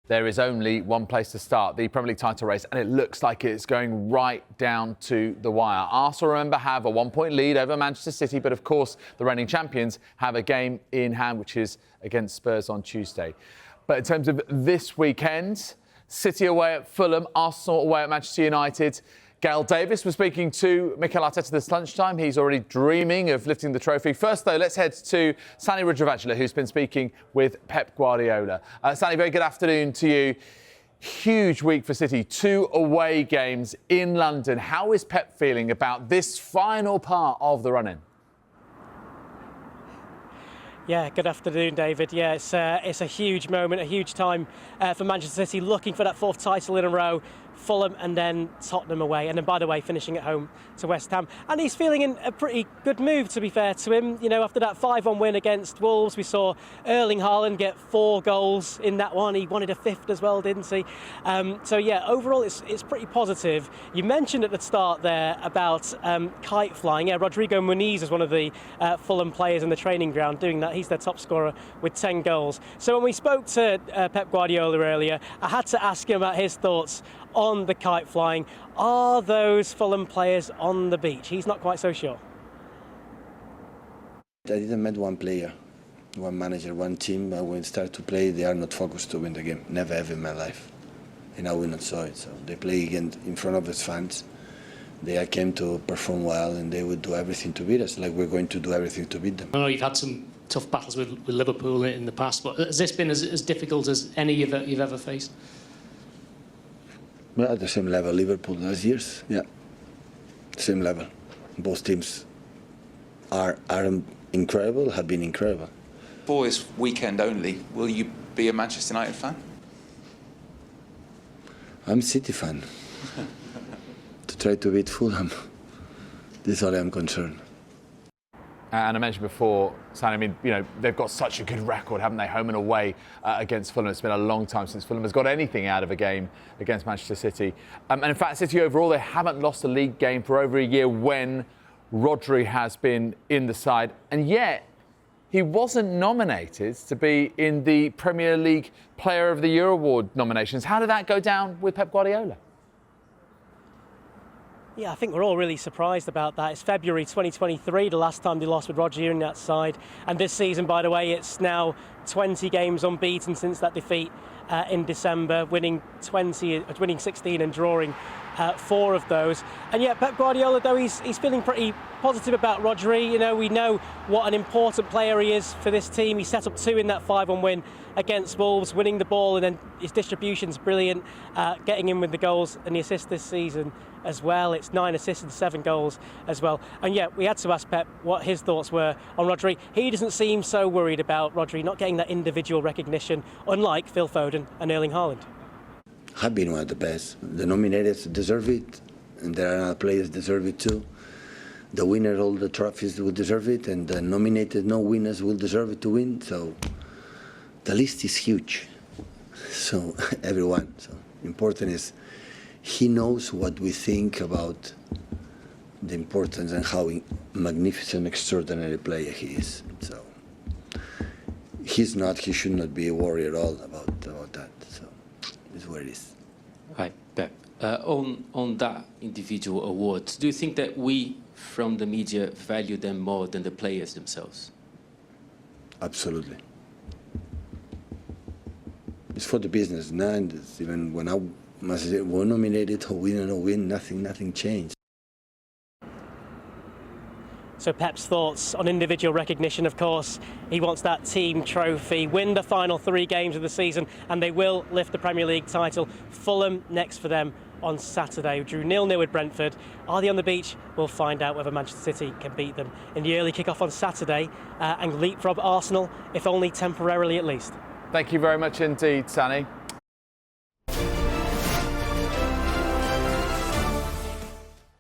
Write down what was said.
There is only one place to start, the Premier League title race, and it looks like it's going right down to the wire. Arsenal, remember, have a 1-point lead over Manchester City, but of course the reigning champions have a game in hand, which is against Spurs on Tuesday. But in terms of this weekend, City away at Fulham, Arsenal away at Manchester United. Gail Davis was speaking to Mikel Arteta this lunchtime. He's already dreaming of lifting the trophy. First, though, let's head to Sani Rudravajula, who's been speaking with Pep Guardiola. Sani, very good afternoon to you. Huge week for City, 2 away games in London. How is Pep feeling about this final part of the run-in? Yeah, good afternoon, David. Yeah, it's a huge moment, a huge time for Manchester City, looking for that 4th title in a row. Fulham and then Tottenham away, and then, by the way, finishing at home to West Ham. And he's feeling in a pretty good mood, to be fair to him. You know, after that 5-1 win against Wolves, we saw Erling Haaland get 4 goals in that one. He wanted a 5th as well, didn't he? So, yeah, overall, it's pretty positive. You mentioned at the start there about kite flying. Yeah, Rodrigo Muniz is one of the Fulham players in the training ground doing that. He's their top scorer with 10 goals. So when we spoke to Pep Guardiola earlier, I had to ask him about his thoughts on the kite flying. Are those Fulham players on the beach? He's not quite so sure. I didn't met one player, one manager, one team. When they start to play, they are not focused to win the game. Never ever in my life. And I will not saw it. So they play again in front of us fans. They came to perform well, and they would do everything to beat us, like we're going to do everything to beat them. I know you've had some tough battles with Liverpool in the past, but has this been as difficult as any you've ever faced? Well, at the same level, Liverpool last years, yeah, same level. Both teams are incredible, have been incredible. For this weekend only, will you be a Manchester United fan? I'm City fan. To try to beat Fulham. This is all I'm concerned. And I mentioned before, Sani, I mean, you know, they've got such a good record, haven't they, home and away against Fulham. It's been a long time since Fulham has got anything out of a game against Manchester City. And in fact, City overall, they haven't lost a league game for over a year when Rodri has been in the side. And yet, he wasn't nominated to be in the Premier League Player of the Year award nominations. How did that go down with Pep Guardiola? Yeah, I think we're all really surprised about that. It's February 2023, the last time they lost with Rodri in that side. And this season, by the way, it's now 20 games unbeaten since that defeat in December, winning 16 and drawing 4 of those. And yet Pep Guardiola, though, he's feeling pretty positive about Rodri. You know, we know what an important player he is for this team. He set up 2 in that 5-1 win against Wolves, winning the ball, and then his distribution's brilliant, getting in with the goals and the assists this season as well. It's 9 assists and 7 goals as well. And yet we had to ask Pep what his thoughts were on Rodri. He doesn't seem so worried about Rodri not getting that individual recognition, unlike Phil Foden and Erling Haaland. Have been one of the best. The nominated deserve it, and there are other players deserve it too. The winner of all the trophies will deserve it, and the nominated no winners will deserve it to win. So the list is huge. So everyone. So important is he knows what we think about the importance and how magnificent, extraordinary player he is. So he should not be worried at all about that. So it's what it is. Hi, Pep. On that individual awards, do you think that we, from the media, value them more than the players themselves? Absolutely. It's for the business, no? And even when I was nominated or win or win, nothing changed. So Pep's thoughts on individual recognition, of course. He wants that team trophy, win the final 3 games of the season, and they will lift the Premier League title. Fulham next for them on Saturday. Drew 0-0 with Brentford. Are they on the beach? We'll find out whether Manchester City can beat them in the early kick-off on Saturday and leapfrog Arsenal, if only temporarily at least. Thank you very much indeed, Sani.